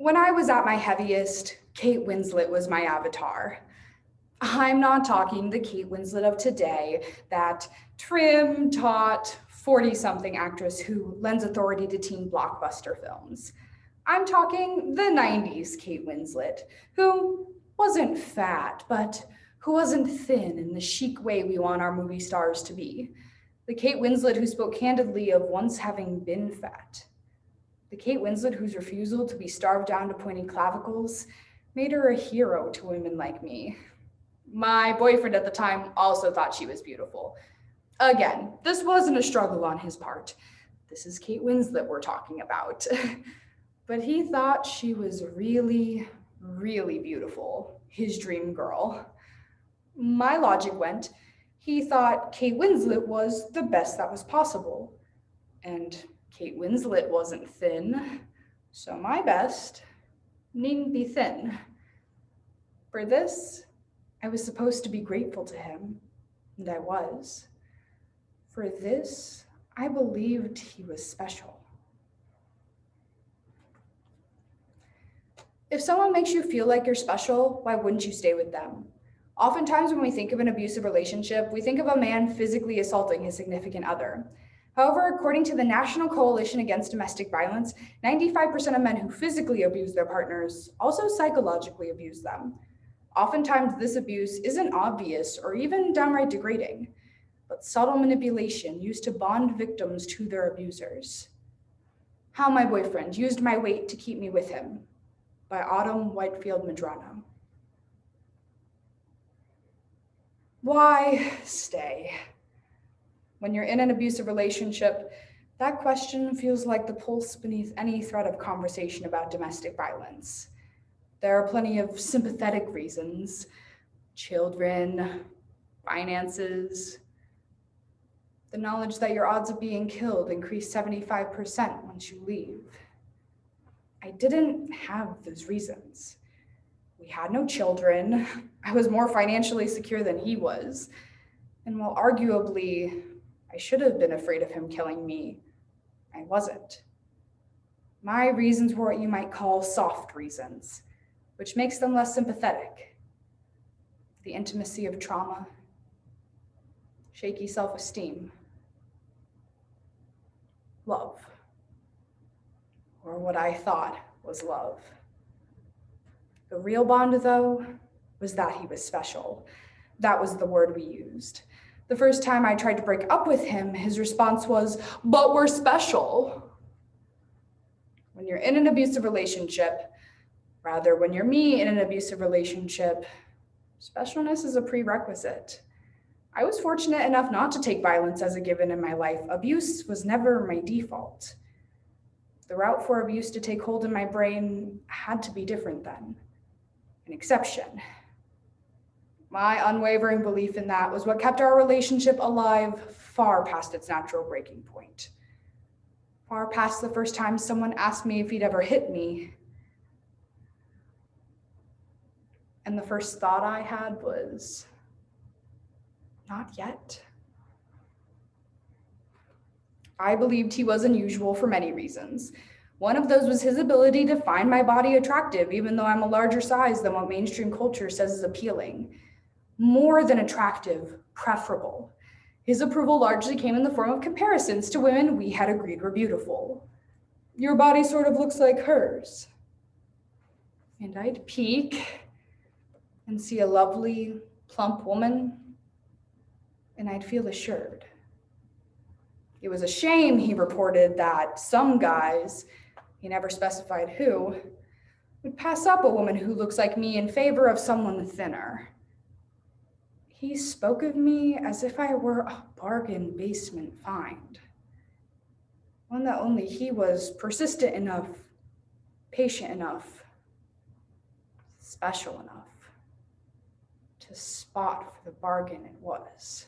When I was at my heaviest, Kate Winslet was my avatar. I'm not talking the Kate Winslet of today, that trim, taut, 40 something actress who lends authority to teen blockbuster films. I'm talking the 90s Kate Winslet, who wasn't fat, but who wasn't thin in the chic way we want our movie stars to be. The Kate Winslet who spoke candidly of once having been fat. The Kate Winslet whose refusal to be starved down to pointy clavicles made her a hero to women like me. My boyfriend at the time also thought she was beautiful. Again, this wasn't a struggle on his part. This is Kate Winslet we're talking about. But he thought she was really, really beautiful, his dream girl. My logic went, he thought Kate Winslet was the best that was possible. And Kate Winslet wasn't thin, so my best needn't be thin. For this, I was supposed to be grateful to him, and I was. For this, I believed he was special. If someone makes you feel like you're special, why wouldn't you stay with them? Oftentimes, when we think of an abusive relationship, we think of a man physically assaulting his significant other. However, according to the National Coalition Against Domestic Violence, 95% of men who physically abuse their partners also psychologically abuse them. Oftentimes, this abuse isn't obvious or even downright degrading, but subtle manipulation used to bond victims to their abusers. How My Boyfriend Used My Weight to Keep Me With Him by Autumn Whitefield Medrano. Why stay? When you're in an abusive relationship, that question feels like the pulse beneath any thread of conversation about domestic violence. There are plenty of sympathetic reasons: children, finances. The knowledge that your odds of being killed increase 75% once you leave. I didn't have those reasons. We had no children. I was more financially secure than he was. And while arguably I should have been afraid of him killing me, I wasn't. My reasons were what you might call soft reasons, which makes them less sympathetic. The intimacy of trauma, shaky self-esteem, love, or what I thought was love. The real bond, though, was that he was special. That was the word we used. The first time I tried to break up with him, his response was, "But we're special." When you're in an abusive relationship, rather, when you're me in an abusive relationship, specialness is a prerequisite. I was fortunate enough not to take violence as a given in my life. Abuse was never my default. The route for abuse to take hold in my brain had to be different then, an exception. My unwavering belief in that was what kept our relationship alive far past its natural breaking point. Far past the first time someone asked me if he'd ever hit me. And the first thought I had was, not yet. I believed he was unusual for many reasons. One of those was his ability to find my body attractive, even though I'm a larger size than what mainstream culture says is appealing. More than attractive, preferable. His approval largely came in the form of comparisons to women we had agreed were beautiful. Your body sort of looks like hers. And I'd peek and see a lovely, plump woman, and I'd feel assured. It was a shame, he reported, that some guys, he never specified who, would pass up a woman who looks like me in favor of someone thinner. He spoke of me as if I were a bargain basement find. One that only he was persistent enough, patient enough, special enough to spot for the bargain it was.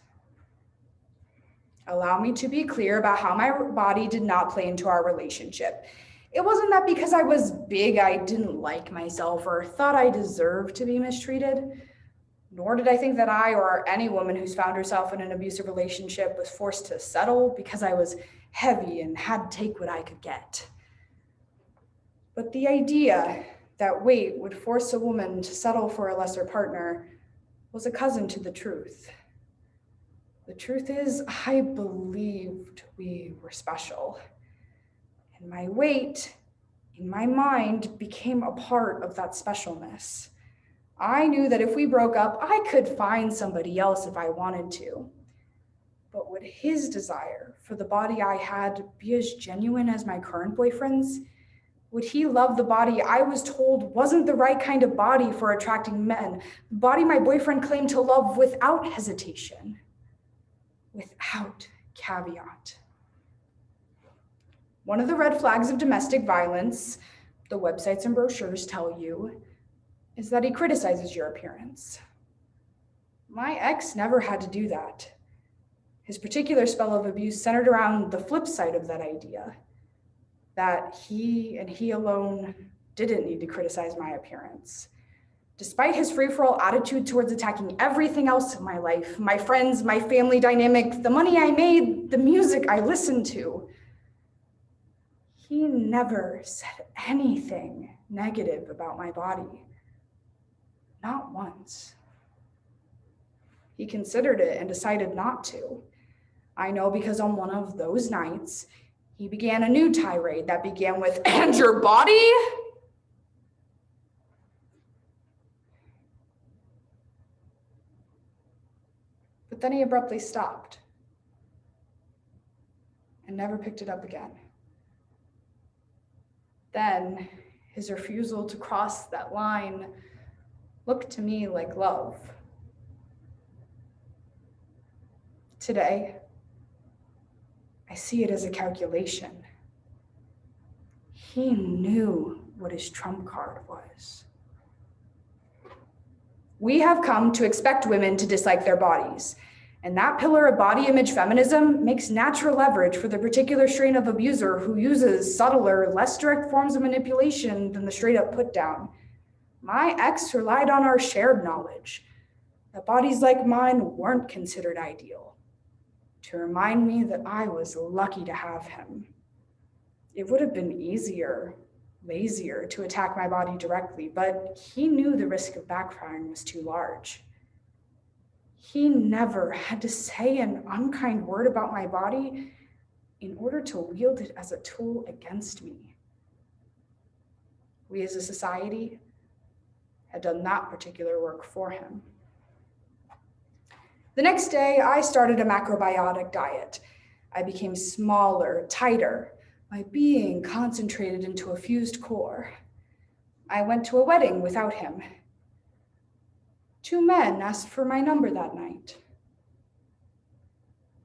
Allow me to be clear about how my body did not play into our relationship. It wasn't that because I was big, I didn't like myself or thought I deserved to be mistreated. Nor did I think that I or any woman who's found herself in an abusive relationship was forced to settle because I was heavy and had to take what I could get. But the idea that weight would force a woman to settle for a lesser partner was a cousin to the truth. The truth is, I believed we were special. And my weight, in my mind, became a part of that specialness. I knew that if we broke up, I could find somebody else if I wanted to. But would his desire for the body I had be as genuine as my current boyfriend's? Would he love the body I was told wasn't the right kind of body for attracting men? The body my boyfriend claimed to love without hesitation, without caveat. One of the red flags of domestic violence, the websites and brochures tell you, is that he criticizes your appearance. My ex never had to do that. His particular spell of abuse centered around the flip side of that idea, that he and he alone didn't need to criticize my appearance. Despite his free-for-all attitude towards attacking everything else in my life, my friends, my family dynamic, the money I made, the music I listened to, he never said anything negative about my body. Not once. He considered it and decided not to. I know because on one of those nights, he began a new tirade that began with, "And your body?" But then he abruptly stopped and never picked it up again. Then his refusal to cross that line looked to me like love. Today, I see it as a calculation. He knew what his trump card was. We have come to expect women to dislike their bodies, and that pillar of body image feminism makes natural leverage for the particular strain of abuser who uses subtler, less direct forms of manipulation than the straight up put down. My ex relied on our shared knowledge that bodies like mine weren't considered ideal, to remind me that I was lucky to have him. It would have been easier, lazier to attack my body directly, but he knew the risk of backfiring was too large. He never had to say an unkind word about my body in order to wield it as a tool against me. We as a society had done that particular work for him. The next day, I started a macrobiotic diet. I became smaller, tighter, my being concentrated into a fused core. I went to a wedding without him. 2 men asked for my number that night.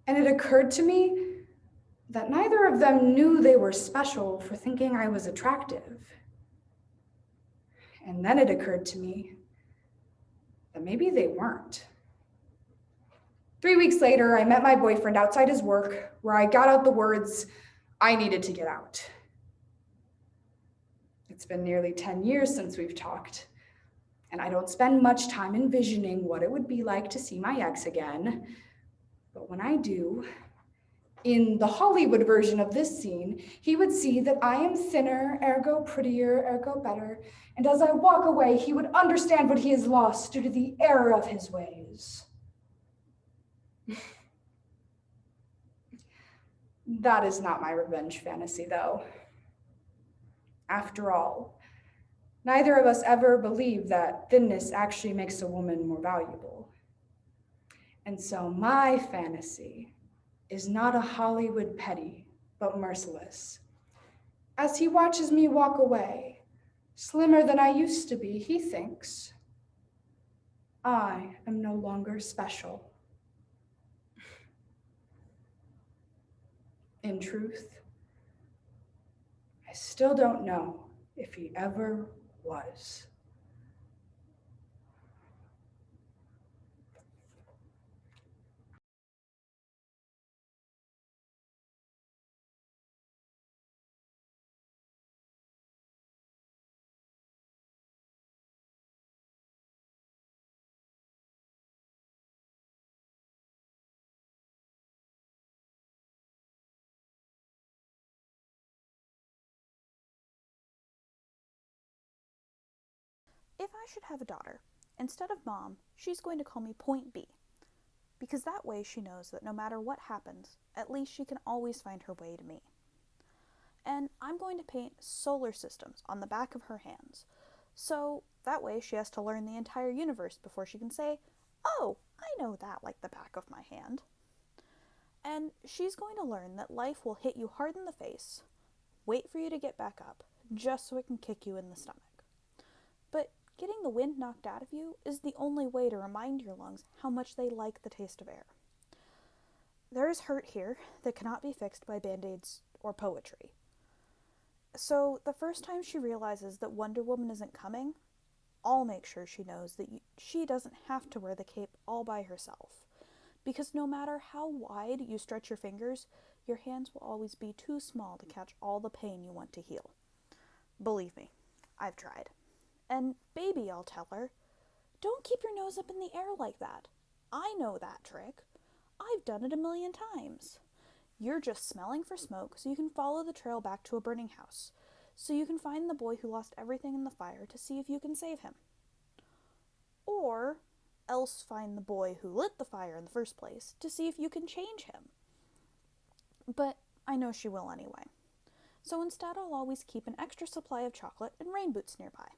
And it occurred to me that neither of them knew they were special for thinking I was attractive. And then it occurred to me that maybe they weren't. 3 weeks later, I met my boyfriend outside his work, where I got out the words, "I needed to get out." It's been nearly 10 years since we've talked, and I don't spend much time envisioning what it would be like to see my ex again. But when I do, in the Hollywood version of this scene, he would see that I am thinner, ergo prettier, ergo better, and as I walk away, he would understand what he has lost due to the error of his ways. That is not my revenge fantasy, though. After all, neither of us ever believed that thinness actually makes a woman more valuable. And so my fantasy is not a Hollywood petty, but merciless. As he watches me walk away, slimmer than I used to be, he thinks, I am no longer special. In truth, I still don't know if he ever was. If I should have a daughter, instead of Mom, she's going to call me Point B, because that way she knows that no matter what happens, at least she can always find her way to me. And I'm going to paint solar systems on the back of her hands, so that way she has to learn the entire universe before she can say, "Oh, I know that like the back of my hand." And she's going to learn that life will hit you hard in the face, wait for you to get back up, just so it can kick you in the stomach. But getting the wind knocked out of you is the only way to remind your lungs how much they like the taste of air. There is hurt here that cannot be fixed by band-aids or poetry. So the first time she realizes that Wonder Woman isn't coming, I'll make sure she knows that she doesn't have to wear the cape all by herself. Because no matter how wide you stretch your fingers, your hands will always be too small to catch all the pain you want to heal. Believe me, I've tried. And baby, I'll tell her, don't keep your nose up in the air like that. I know that trick. I've done it 1,000,000 times. You're just smelling for smoke so you can follow the trail back to a burning house, so you can find the boy who lost everything in the fire to see if you can save him. Or else find the boy who lit the fire in the first place to see if you can change him. But I know she will anyway. So instead I'll always keep an extra supply of chocolate and rain boots nearby,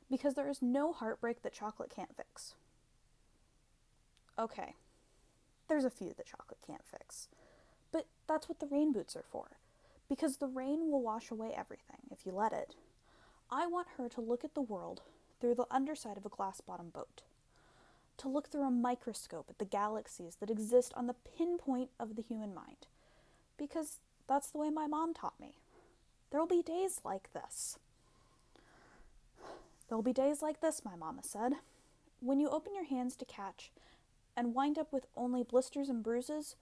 because there is no heartbreak that chocolate can't fix. Okay, there's a few that chocolate can't fix. But that's what the rain boots are for, because the rain will wash away everything if you let it. I want her to look at the world through the underside of a glass-bottom boat, to look through a microscope at the galaxies that exist on the pinpoint of the human mind, because that's the way my mom taught me. There'll be days like this. There'll be days like this, my mama said, when you open your hands to catch and wind up with only blisters and bruises,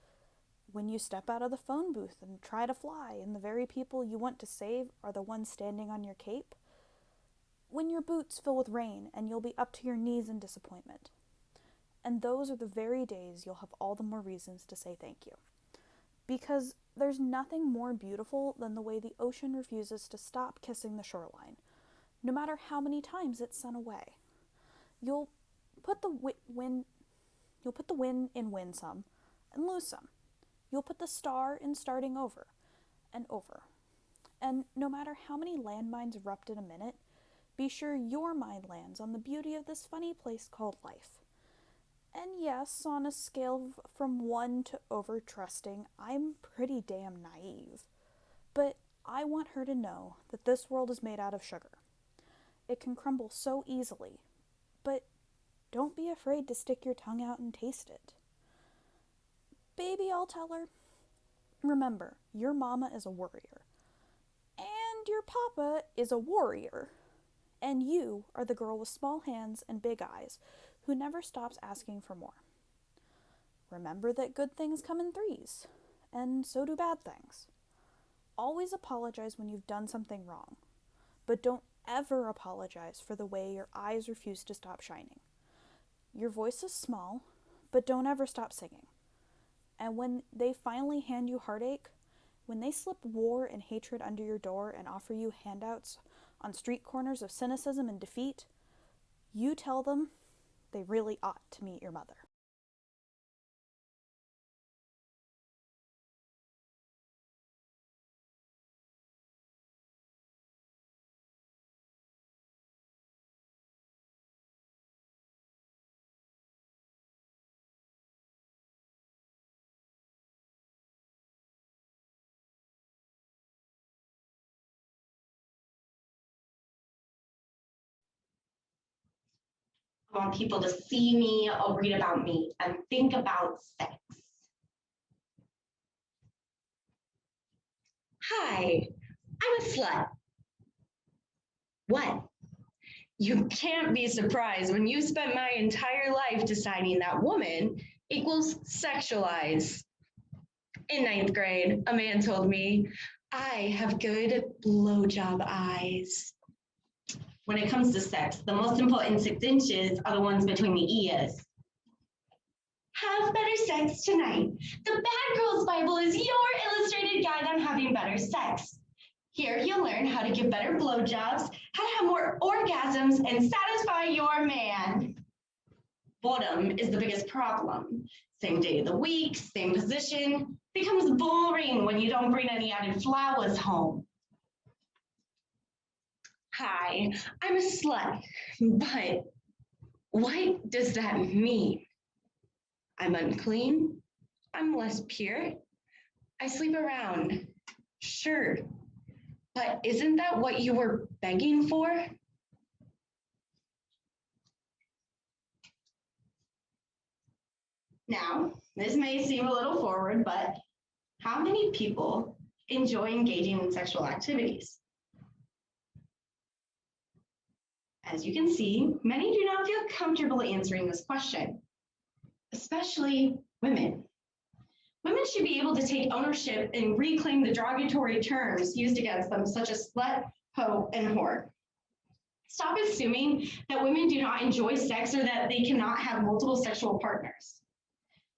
when you step out of the phone booth and try to fly and the very people you want to save are the ones standing on your cape, when your boots fill with rain and you'll be up to your knees in disappointment. And those are the very days you'll have all the more reasons to say thank you. Because there's nothing more beautiful than the way the ocean refuses to stop kissing the shoreline, no matter how many times it's sent away. You'll put the wind in win some and lose some. You'll put the star in starting over and over. And no matter how many landmines erupt in a minute, be sure your mind lands on the beauty of this funny place called life. And yes, on a scale from 1 to over-trusting, I'm pretty damn naive. But I want her to know that this world is made out of sugar. It can crumble so easily, but don't be afraid to stick your tongue out and taste it. Baby, I'll tell her, remember, your mama is a warrior, and your papa is a warrior, and you are the girl with small hands and big eyes who never stops asking for more. Remember that good things come in threes, and so do bad things. Always apologize when you've done something wrong, but don't ever apologize for the way your eyes refuse to stop shining. Your voice is small, but don't ever stop singing. And when they finally hand you heartache, when they slip war and hatred under your door and offer you handouts on street corners of cynicism and defeat, you tell them they really ought to meet your mother. I want people to see me or read about me and think about sex. Hi, I'm a slut. What? You can't be surprised when you spent my entire life deciding that woman equals sexualize. In 9th grade, a man told me, I have good blowjob eyes. When it comes to sex, the most important 6 inches are the ones between the ears. Have better sex tonight. The Bad Girls Bible is your illustrated guide on having better sex. Here you'll learn how to give better blowjobs, how to have more orgasms, and satisfy your man. Boredom is the biggest problem. Same day of the week, same position, becomes boring when you don't bring any added flowers home. Hi, I'm a slut, but what does that mean? I'm unclean, I'm less pure, I sleep around, sure, but isn't that what you were begging for? Now, this may seem a little forward, but how many people enjoy engaging in sexual activities? As you can see, many do not feel comfortable answering this question, especially women. Women should be able to take ownership and reclaim the derogatory terms used against them, such as slut, hoe, and whore. Stop assuming that women do not enjoy sex or that they cannot have multiple sexual partners.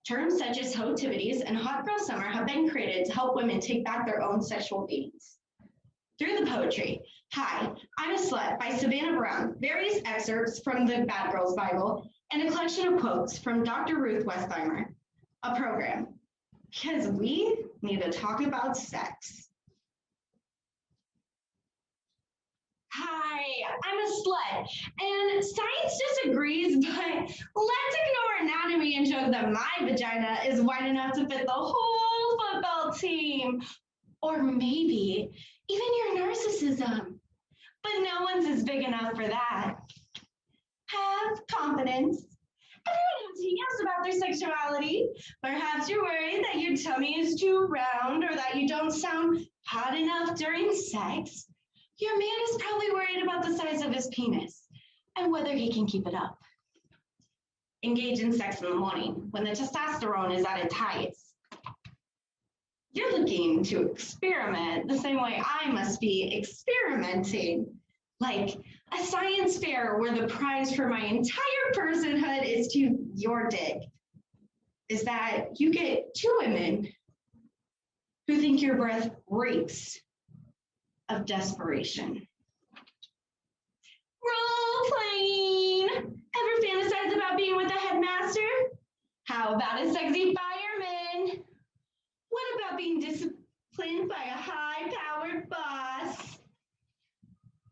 Terms such as hoativities and hot girl summer have been created to help women take back their own sexual beings. Through the poetry, Hi, I'm a Slut by Savannah Brown, various excerpts from the Bad Girls Bible, and a collection of quotes from Dr. Ruth Westheimer, a program, because we need to talk about sex. Hi, I'm a slut, and science disagrees, but let's ignore anatomy and joke that my vagina is wide enough to fit the whole football team. Or maybe even your narcissism, but no one's is big enough for that. Have confidence. Everyone has to yes about their sexuality. Perhaps you're worried that your tummy is too round or that you don't sound hot enough during sex. Your man is probably worried about the size of his penis and whether he can keep it up. Engage in sex in the morning when the testosterone is at its highest. You're looking to experiment the same way I must be experimenting, like a science fair where the prize for my entire personhood is to your dick. Is that you get 2 women who think your breath reeks of desperation. Role playing. Ever fantasize about being with a headmaster? How about a sexy fireman? What about being disciplined by a high-powered boss?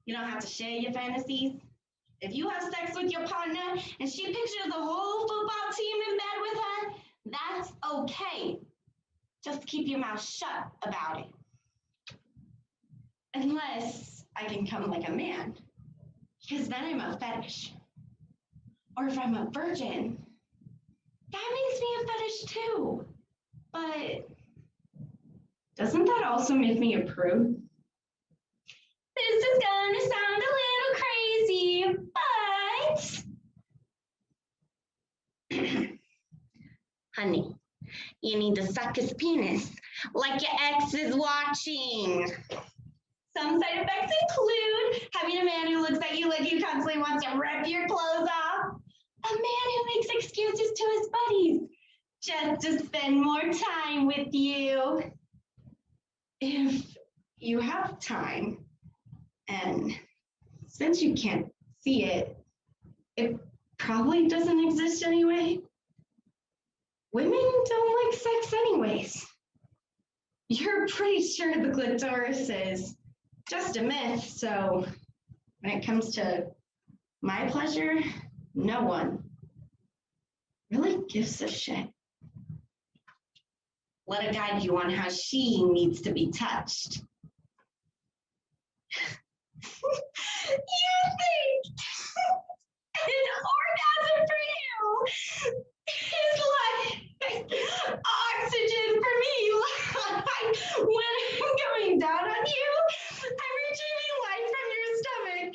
You don't have to share your fantasies. If you have sex with your partner and she pictures the whole football team in bed with her, that's okay. Just keep your mouth shut about it. Unless I can come like a man, because then I'm a fetish. Or if I'm a virgin, that makes me a fetish too. But doesn't that also make me a prude? This is gonna sound a little crazy, but honey, you need to suck his penis like your ex is watching. Some side effects include having a man who looks at you like he constantly wants to rip your clothes off, a man who makes excuses to his buddies just to spend more time with you. If you have time, and since you can't see it, it probably doesn't exist anyway. Women don't like sex anyways. You're pretty sure the clitoris is just a myth, so when it comes to my pleasure, no one really gives a shit. Let her guide you on how she needs to be touched. You think an orgasm for you is like oxygen for me, like when I'm coming down on you, I'm retrieving life from your stomach.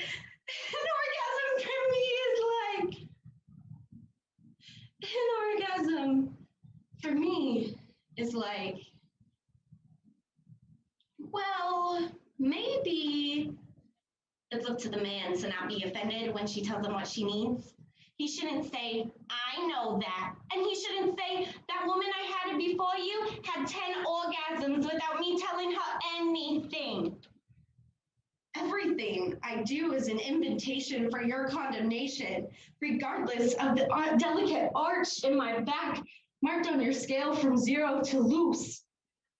An orgasm for me is like, well, maybe it's up to the man to not be offended when she tells him what she needs. He shouldn't say, I know that. And he shouldn't say, that woman I had before you had 10 orgasms without me telling her anything. Everything I do is an invitation for your condemnation, regardless of the delicate arch in my back marked on your scale from 0 to loose.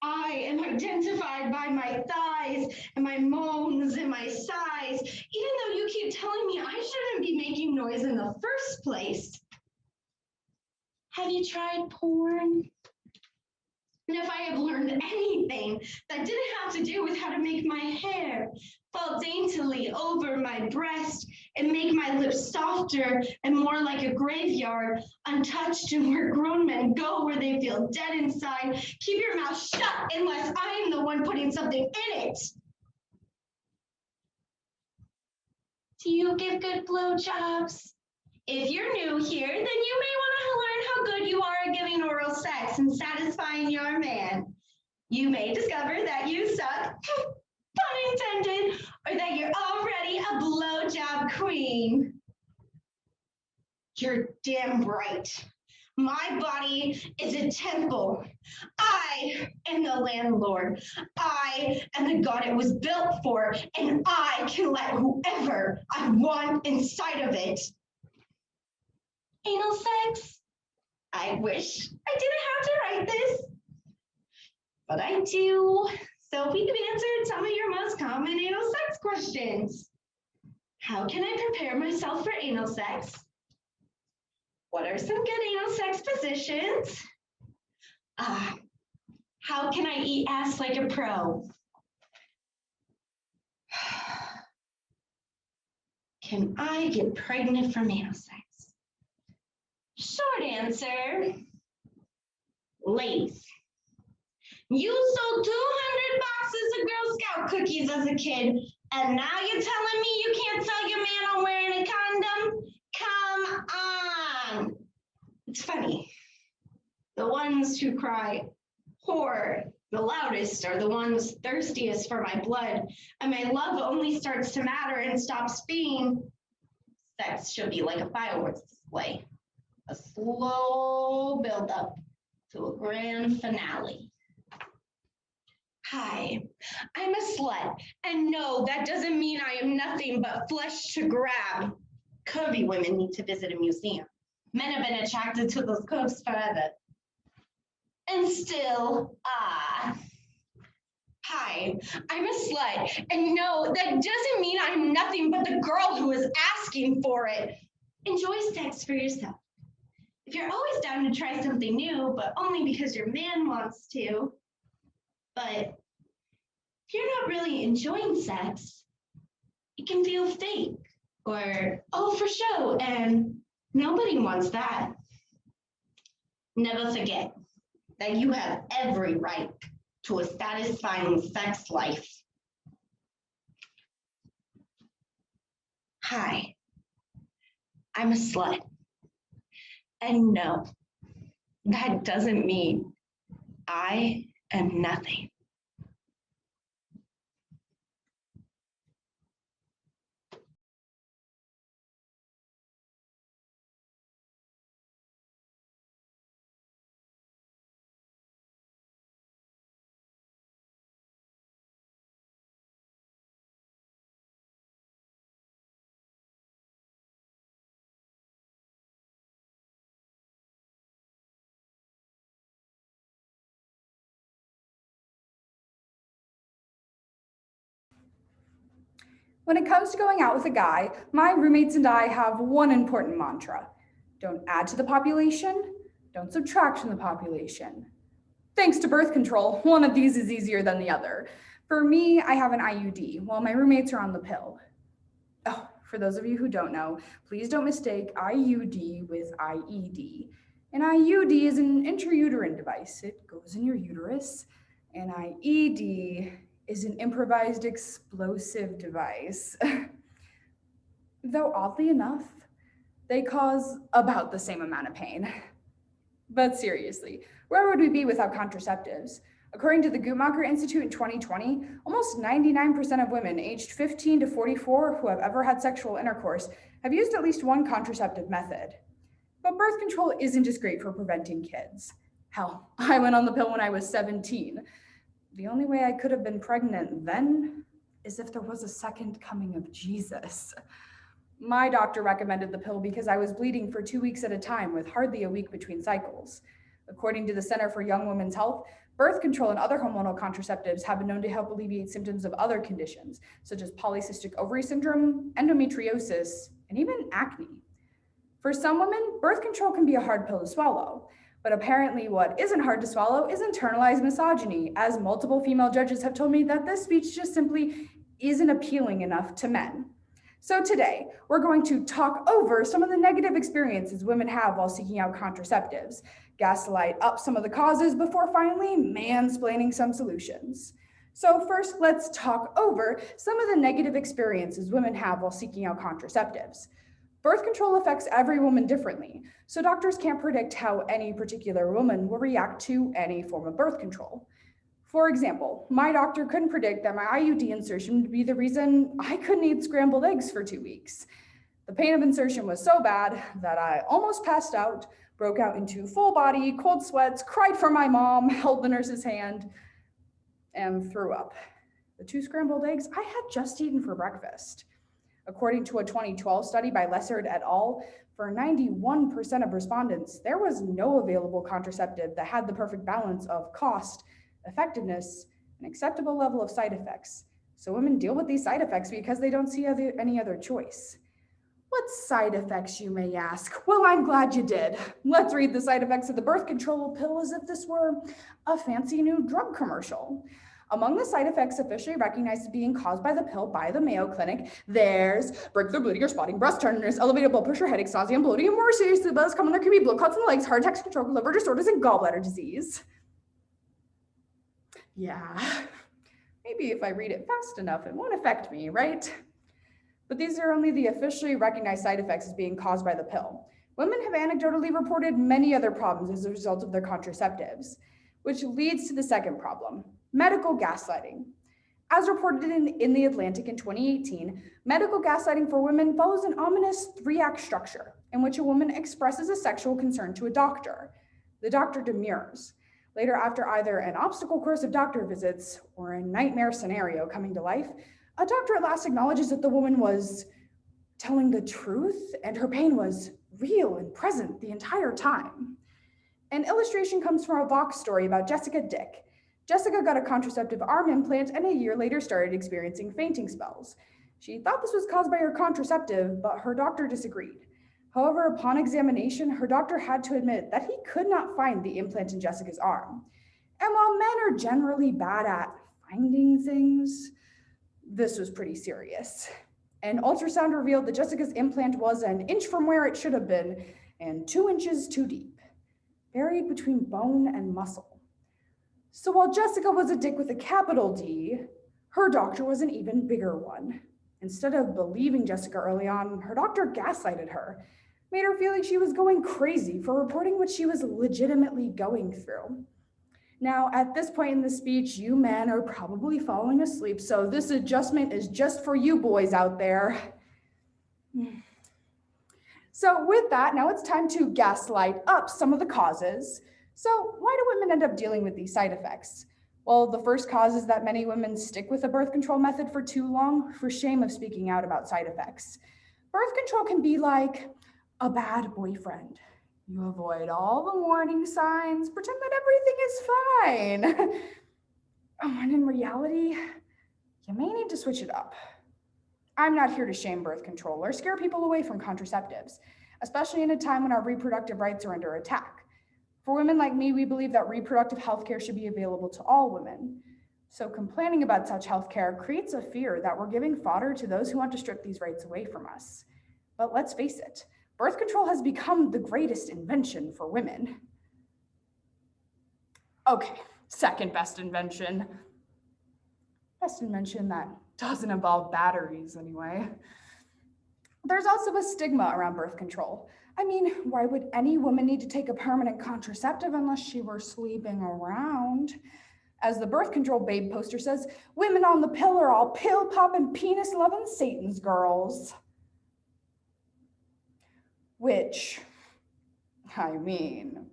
I am identified by my thighs and my moans and my sighs, even though you keep telling me I shouldn't be making noise in the first place. Have you tried porn? And if I have learned anything that didn't have to do with how to make my hair fall daintily over my breast and make my lips softer and more like a graveyard, untouched and where grown men go where they feel dead inside, keep your mouth shut unless I am the one putting something in it. Do you give good blowjobs? If you're new here, then you may want to learn how good you are at giving oral sex and satisfying your man. You may discover that you suck, pun intended, or that you're already a blowjob queen. You're damn right. My body is a temple. I am the landlord. I am the god it was built for, and I can let whoever I want inside of it. Anal sex? I wish I didn't have to write this, but I do. So we've answered some of your most common anal sex questions. How can I prepare myself for anal sex? What are some good anal sex positions? How can I eat ass like a pro? Can I get pregnant from anal sex? Short answer, ladies. You sold 200 boxes of Girl Scout cookies as a kid, and now you're telling me you can't tell your man I'm wearing a condom? Come on. It's funny. The ones who cry whore the loudest are the ones thirstiest for my blood, and my love only starts to matter and stops being. Sex should be like a fireworks display. A slow buildup to a grand finale. Hi, I'm a slut, and no, that doesn't mean I am nothing but flesh to grab. Curvy women need to visit a museum. Men have been attracted to those curves forever. And still, Hi, I'm a slut, and no, that doesn't mean I'm nothing but the girl who is asking for it. Enjoy sex for yourself. If you're always down to try something new, but only because your man wants to, but if you're not really enjoying sex, it can feel fake or, oh, for show, and nobody wants that. Never forget that you have every right to a satisfying sex life. Hi, I'm a slut. And no, that doesn't mean I am nothing. When it comes to going out with a guy, my roommates and I have one important mantra. Don't add to the population, don't subtract from the population. Thanks to birth control, one of these is easier than the other. For me, I have an IUD, while my roommates are on the pill. Oh, for those of you who don't know, please don't mistake IUD with IED. An IUD is an intrauterine device. It goes in your uterus. An IED is an improvised explosive device. Though oddly enough, they cause about the same amount of pain. But seriously, where would we be without contraceptives? According to the Guttmacher Institute in 2020, almost 99% of women aged 15 to 44 who have ever had sexual intercourse have used at least one contraceptive method. But birth control isn't just great for preventing kids. Hell, I went on the pill when I was 17. The only way I could have been pregnant then as if there was a second coming of Jesus. My doctor recommended the pill because I was bleeding for 2 weeks at a time with hardly a week between cycles. According to the Center for Young Women's Health, birth control and other hormonal contraceptives have been known to help alleviate symptoms of other conditions, such as polycystic ovary syndrome, endometriosis, and even acne. For some women, birth control can be a hard pill to swallow, but apparently what isn't hard to swallow is internalized misogyny, as multiple female judges have told me that this speech just simply isn't appealing enough to men. So today, we're going to talk over some of the negative experiences women have while seeking out contraceptives, gaslight up some of the causes before finally mansplaining some solutions. So first, let's talk over some of the negative experiences women have while seeking out contraceptives. Birth control affects every woman differently, so doctors can't predict how any particular woman will react to any form of birth control. For example, my doctor couldn't predict that my IUD insertion would be the reason I couldn't eat scrambled eggs for 2 weeks. The pain of insertion was so bad that I almost passed out, broke out into full body, cold sweats, cried for my mom, held the nurse's hand, and threw up. The 2 scrambled eggs I had just eaten for breakfast. According to a 2012 study by Lessard et al., for 91% of respondents, there was no available contraceptive that had the perfect balance of cost, effectiveness, and acceptable level of side effects. So women deal with these side effects because they don't see any other choice. What side effects, you may ask? Well, I'm glad you did. Let's read the side effects of the birth control pill as if this were a fancy new drug commercial. Among the side effects officially recognized as being caused by the pill by the Mayo Clinic, there's breakthrough bleeding or spotting, breast tenderness, elevated blood pressure, headache, nausea, and bloating, and more seriously, but as common, there can be blood clots in the legs, heart attacks, stroke, liver disorders, and gallbladder disease. Yeah, maybe if I read it fast enough, it won't affect me, right? But these are only the officially recognized side effects as being caused by the pill. Women have anecdotally reported many other problems as a result of their contraceptives, which leads to the second problem, medical gaslighting. As reported in The Atlantic in 2018, medical gaslighting for women follows an ominous 3-act structure in which a woman expresses a sexual concern to a doctor. The doctor demurs. Later, after either an obstacle course of doctor visits or a nightmare scenario coming to life, a doctor at last acknowledges that the woman was telling the truth and her pain was real and present the entire time. An illustration comes from a Vox story about Jessica Dick. Jessica got a contraceptive arm implant and a year later started experiencing fainting spells. She thought this was caused by her contraceptive, but her doctor disagreed. However, upon examination, her doctor had to admit that he could not find the implant in Jessica's arm. And while men are generally bad at finding things, this was pretty serious. An ultrasound revealed that Jessica's implant was an inch from where it should have been and 2 inches too deep, buried between bone and muscle. So while Jessica was a dick with a capital D, her doctor was an even bigger one. Instead of believing Jessica early on, her doctor gaslighted her, made her feel like she was going crazy for reporting what she was legitimately going through. Now, at this point in the speech, you men are probably falling asleep, so this adjustment is just for you boys out there. So with that, now it's time to gaslight up some of the causes. So why do women end up dealing with these side effects? Well, the first cause is that many women stick with a birth control method for too long for shame of speaking out about side effects. Birth control can be like a bad boyfriend. You avoid all the warning signs, pretend that everything is fine. And in reality, you may need to switch it up. I'm not here to shame birth control or scare people away from contraceptives, especially in a time when our reproductive rights are under attack. For women like me, we believe that reproductive health care should be available to all women. So complaining about such health care creates a fear that we're giving fodder to those who want to strip these rights away from us. But let's face it, birth control has become the greatest invention for women. Okay, second best invention. Best invention that doesn't involve batteries anyway. There's also a stigma around birth control. I mean, why would any woman need to take a permanent contraceptive unless she were sleeping around? As the birth control babe poster says, women on the pill are all pill popping, penis loving Satan's girls. Which, I mean,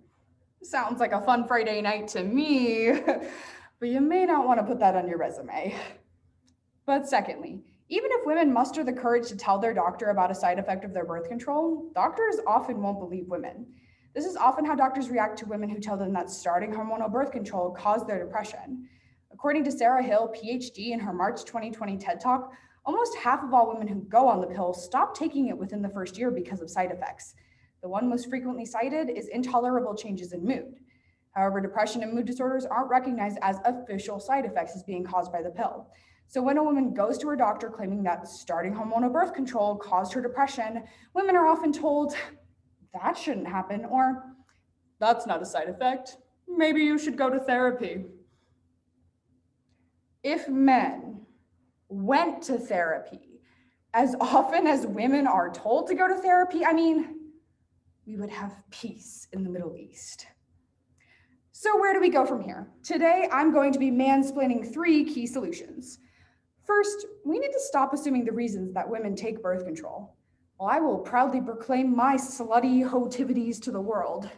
sounds like a fun Friday night to me, but you may not want to put that on your resume. But secondly, even if women muster the courage to tell their doctor about a side effect of their birth control, doctors often won't believe women. This is often how doctors react to women who tell them that starting hormonal birth control caused their depression. According to Sarah Hill, PhD, in her March 2020 TED Talk, almost half of all women who go on the pill stop taking it within the first year because of side effects. The one most frequently cited is intolerable changes in mood. However, depression and mood disorders aren't recognized as official side effects as being caused by the pill. So when a woman goes to her doctor claiming that starting hormonal birth control caused her depression, women are often told, that shouldn't happen, or that's not a side effect. Maybe you should go to therapy. If men went to therapy as often as women are told to go to therapy, we would have peace in the Middle East. So where do we go from here? Today, I'm going to be mansplaining 3 key solutions. First, we need to stop assuming the reasons that women take birth control. Well, I will proudly proclaim my slutty hotivities to the world.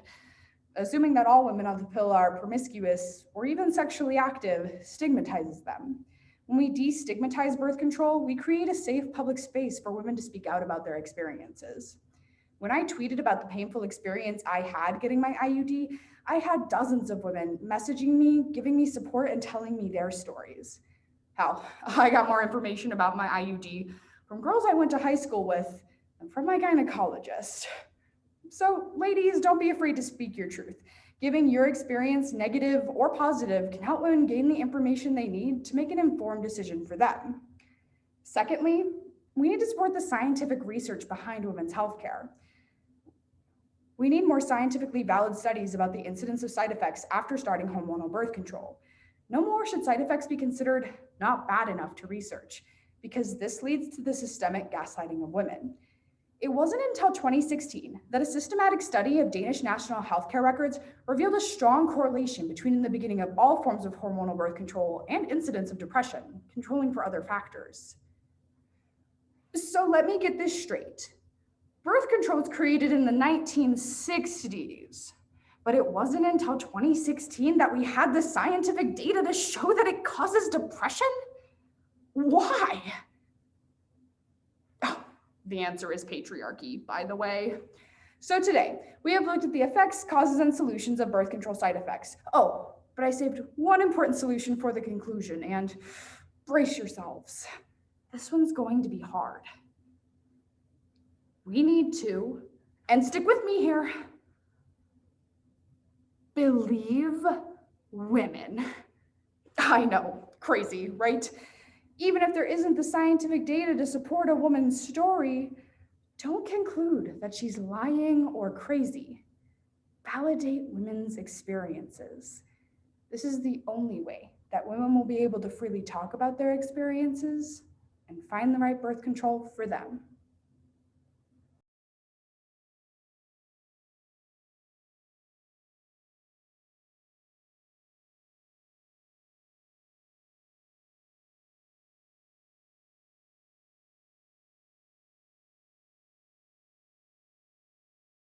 Assuming that all women on the pill are promiscuous or even sexually active stigmatizes them. When we destigmatize birth control, we create a safe public space for women to speak out about their experiences. When I tweeted about the painful experience I had getting my IUD, I had dozens of women messaging me, giving me support, and telling me their stories. Hell, I got more information about my IUD from girls I went to high school with than from my gynecologist. So ladies, don't be afraid to speak your truth. Giving your experience, negative or positive, can help women gain the information they need to make an informed decision for them. Secondly, we need to support the scientific research behind women's healthcare. We need more scientifically valid studies about the incidence of side effects after starting hormonal birth control. No more should side effects be considered not bad enough to research, because this leads to the systemic gaslighting of women. It wasn't until 2016 that a systematic study of Danish national healthcare records revealed a strong correlation between the beginning of all forms of hormonal birth control and incidence of depression, controlling for other factors. So let me get this straight. Birth control was created in the 1960s, but it wasn't until 2016 that we had the scientific data to show that it causes depression? Why? Oh, the answer is patriarchy, by the way. So today, we have looked at the effects, causes, and solutions of birth control side effects. Oh, but I saved one important solution for the conclusion, and brace yourselves. This one's going to be hard. We need to, and stick with me here, believe women. I know, crazy, right? Even if there isn't the scientific data to support a woman's story, don't conclude that she's lying or crazy. Validate women's experiences. This is the only way that women will be able to freely talk about their experiences and find the right birth control for them.